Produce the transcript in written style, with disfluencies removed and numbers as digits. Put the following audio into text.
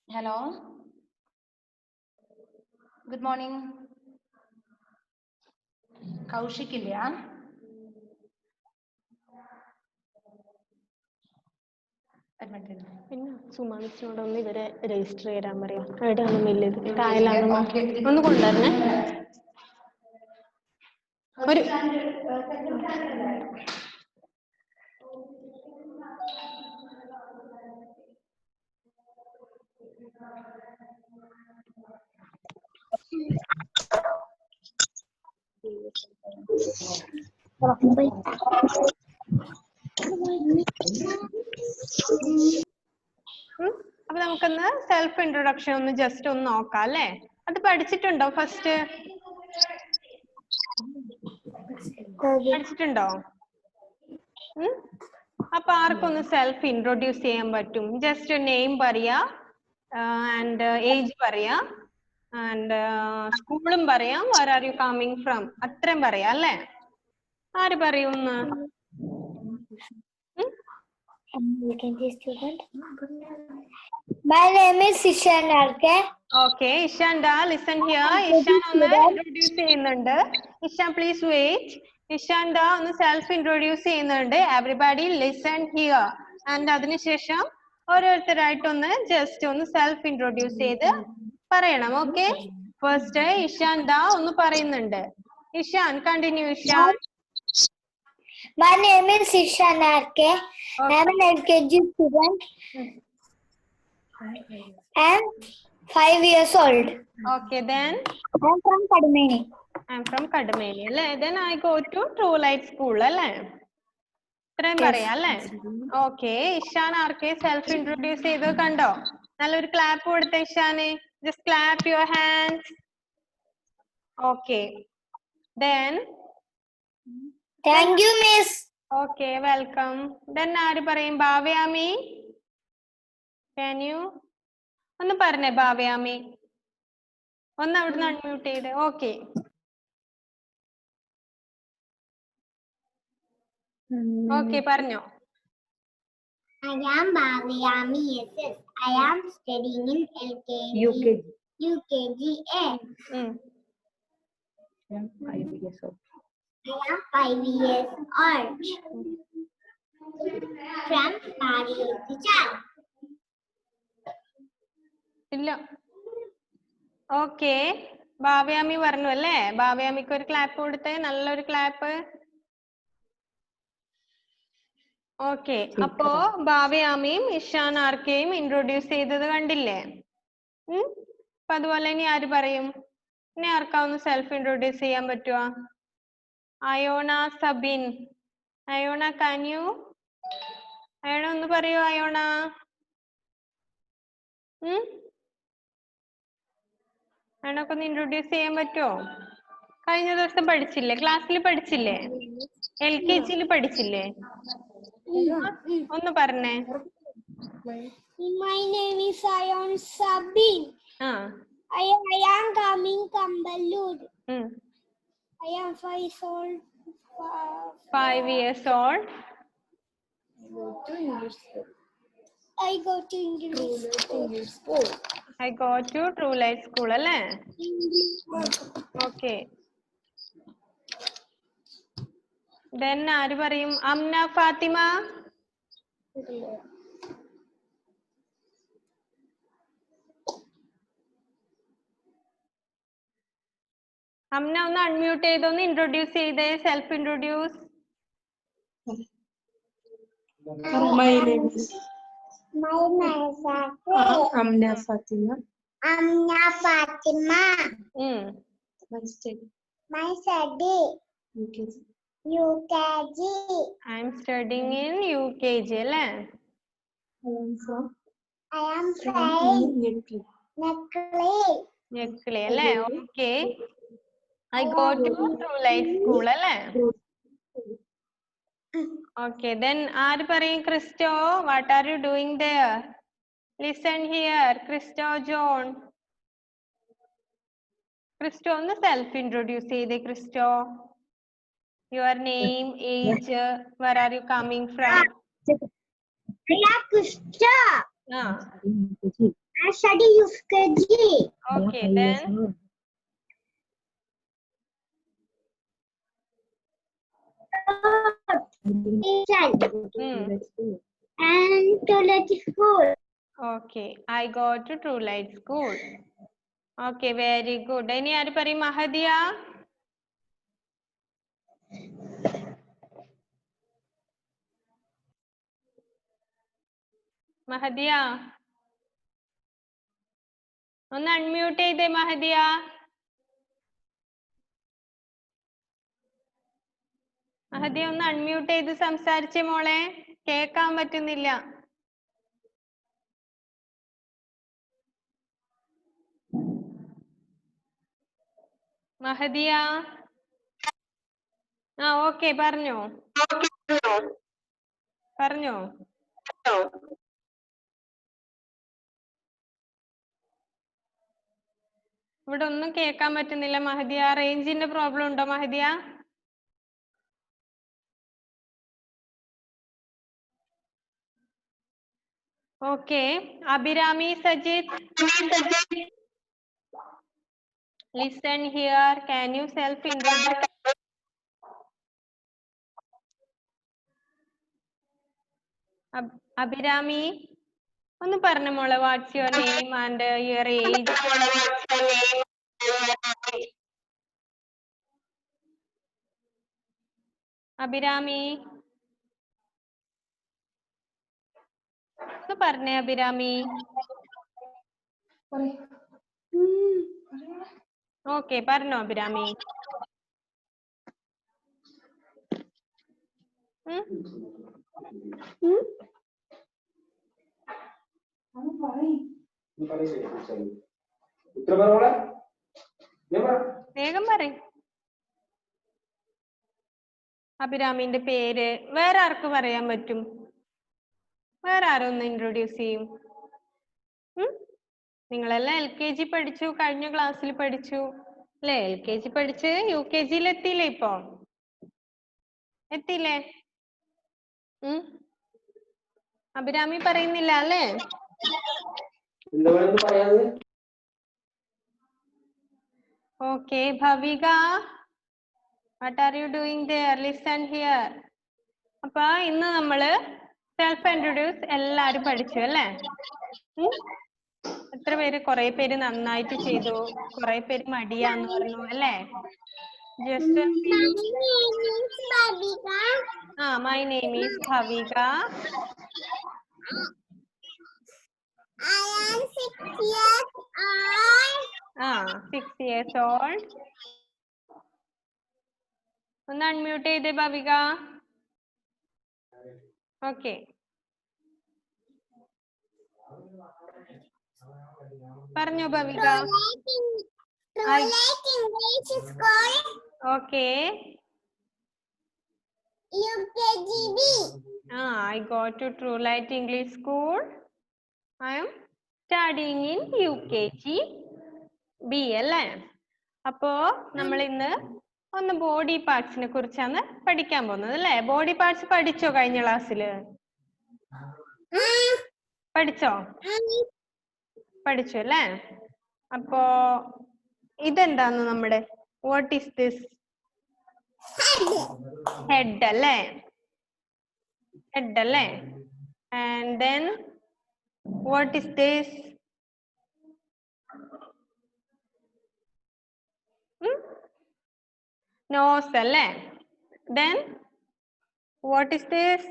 Hello. Good morning. Kaushik illaya? പിന്നെ സുമാമിച്ചിനോടൊന്ന് ഇവരെ register ചെയ്യാൻ പറയാം. എവിടെയാണ് മില്ലത് കായലാണെന്ന് ഒന്ന് കൊണ്ടുവരണേ. ഒരു അപ്പൊ നമുക്കൊന്ന് സെൽഫ് ഇൻട്രൊഡക്ഷൻ ഒന്ന് ജസ്റ്റ് ഒന്ന് നോക്കാം അല്ലേ? അത് പഠിച്ചിട്ടുണ്ടോ ഫസ്റ്റ്? പഠിച്ചിട്ടുണ്ടോ? അപ്പൊ ആർക്കൊന്ന് സെൽഫ് ഇൻട്രൊഡ്യൂസ് ചെയ്യാൻ പറ്റും? ജസ്റ്റ് നെയിം പറയാ, ആൻഡ് ഏജ് പറയാ, ആൻഡ് സ്കൂളും പറയാം, where are you coming from, അത്രയും പറയാം അല്ലേ? ആര് പറയുന്നു? My name is Ishan RK. Okay, Ishanda, listen here. Ishan ഒന്ന് introduce ചെയ്യുന്നുണ്ട്. Ishan, please wait. Ishanda ഒന്ന് self introduce ചെയ്യുന്നുണ്ട്. Everybody listen here. And അതിനുശേഷം ഓരോരുത്തരായിട്ടൊന്ന് just ഒന്ന് self introduce ചെയ്ത് പറയണം. Okay? First, Ishanda ഒന്ന് പറയുന്നുണ്ട്. Ishan, continue Ishan. My name is Ishan RK. I am an LKG student. I am 5 years old. Okay, then? I am from Kadumeni. I am from Kadumeni. Then I go to True Light School. ഇത്രയും പറയാം അല്ലേ? Okay, Ishan ആർക്കെ self introduce ചെയ്ത് കണ്ടോ? നല്ലൊരു clap കൊടുത്ത ഇഷാന്. Just clap your hands. Okay, then Thank you, Miss. Okay, welcome. then ആര് പറയും? ഭാവയാമി, can you ഒന്ന് പറഞ്ഞേ ഭാവയാമി? ഒന്ന് അവിടുന്ന് അൺമ്യൂട്ട് ചെയ്ത്. ഓക്കെ, ഓക്കെ പറഞ്ഞോ. I am Bhaviyami SS. I am studying in LKG. UKG A. I am 5 years old. From Pariyuchal. ഇല്ല. Okay, ഭാവയാമി പറഞ്ഞു അല്ലേ? ഭാവയാമിക്ക് ഒരു ക്ലാപ്പ് കൊടുത്തേ, നല്ലൊരു ക്ലാപ്പ്. ഓക്കെ, അപ്പോ ഭാവയാമിയും ഇഷാൻ ആർക്കെയും ഇൻട്രൊഡ്യൂസ് ചെയ്തത് കണ്ടില്ലേ? അപ്പൊ അതുപോലെ ഇനി ആര് പറയും? ഇനി ആർക്കാവുന്ന സെൽഫ് ഇൻട്രൊഡ്യൂസ് ചെയ്യാൻ പറ്റുക? അയോണ സബിൻ. Ayona, can you? അയോണ ഒന്ന് പറയൂ അയോണ. അയോണക്ക് ഒന്ന് ഇൻട്രൊഡ്യൂസ് ചെയ്യാൻ പറ്റുമോ? കഴിഞ്ഞ ദിവസം പഠിച്ചില്ലേ? ക്ലാസ്സിൽ പഠിച്ചില്ലേ? LKG പഠിച്ചില്ലേ? ഒന്ന് പറഞ്ഞേ. My name is Ayon Sabin. I am coming Kambalur. I am 5 years old. 5 years old. I go to English school. I go to True Light School അല്ലേ? ഓക്കെ, then ആര് പറയും? അംന ഫാത്തിമ. അംന ഒന്ന് അൺമ്യൂട്ട് ചെയ്തൊന്ന് ഇൻട്രൊഡ്യൂസ് ചെയ്തേ, self introduce. My name is Amna Fatima. Amna Fatima. My study. UKG. I am studying in UKG അല്ലേ? I am from Nekli അല്ലേ? Okay, I go to True Light School അല്ലേ? Okay, then ആര് പറയും? Christo, what are you doing there? Listen here, Christo John. Christo ഒന്ന് self introduce ചെയ്തേ Christo. Your name, age, where are you coming from? I am Krishna. I study UKG. Okay, then And to let school. okay, I go to True Light School. Okay, very good. ഇനി ആര് പറയും? മഹദിയ. മഹദിയ ഒന്ന് unmute ചെയ്തേ മഹദിയ. മഹദിയ ഒന്ന് unmute ചെയ്ത് സംസാരിച്ചേ മോളെ, കേൾക്കാൻ പറ്റുന്നില്ല. മഹദിയ. ഓക്കെ, പറഞ്ഞോ പറഞ്ഞോ. ഇവിടെ ഒന്നും കേൾക്കാൻ പറ്റുന്നില്ല മഹദിയ. റേഞ്ചിന്റെ പ്രോബ്ലം ഉണ്ടോ Mahadiya? Okay, Abhirami Sajith, listen here. Can you self introduce? Abhirami ഒന്ന് പറഞ്ഞു മോളെ, what's your name and your age? Abhirami ഒന്ന് പറഞ്ഞേ അഭിരാമി. ഓക്കെ, പറഞ്ഞോ അഭിരാമി. വേഗം പറയും അഭിരാമിന്റെ പേര്. വേറെ ആർക്ക് പറയാൻ പറ്റും? വേറെ ആരൊന്ന് ഇൻട്രൊഡ്യൂസ് ചെയ്യും? നിങ്ങളെല്ലാം LKG പഠിച്ചു, കഴിഞ്ഞ ക്ലാസ്സിൽ പഠിച്ചു അല്ലെ? LKG പഠിച്ച് UKG എത്തിയില്ലേ? ഇപ്പൊ എത്തിയില്ലേ? അഭിരാമി പറയുന്നില്ല അല്ലേ? Okay, Bhavika, what are you doing there? Listen here. അപ്പൊ ഇന്ന് നമ്മള് സെൽഫ് ഇൻട്രൊഡ്യൂസ് എല്ലാരും പഠിച്ചു അല്ലേ? എത്ര പേര്? കുറെ പേര് നന്നായിട്ട് ചെയ്തു, കുറെ പേര് മടിയാന്ന് പറഞ്ഞു അല്ലേ? Just my name is Bhavika. I am 6 years old. 6 years old. ഒന്ന് അൺമ്യൂട്ട് ചെയ്തേ ഭവിക. ഓക്കെ, പറഞ്ഞോ Bhavika. Okay, UKGB. I go to True Light English School. I am studying in UKG B അല്ലേ? അപ്പോ നമ്മൾ ഇന്ന് ഒന്ന് ബോഡി പാർട്സിനെ കുറിച്ചാണ് പഠിക്കാൻ പോകുന്നത് അല്ലേ? ബോഡി പാർട്സ് പഠിച്ചോ കഴിഞ്ഞ ക്ലാസ്സിൽ? പഠിച്ചോ? പഠിച്ചു അല്ലേ? അപ്പോ ഇതെന്താന്ന് നമ്മുടെ വാട്ട് ഈസ് ദിസ്? ഹെഡ് അല്ലേ? ഹെഡ് അല്ലേ? And then what is this? Nose അല്ലേ? Then what is this?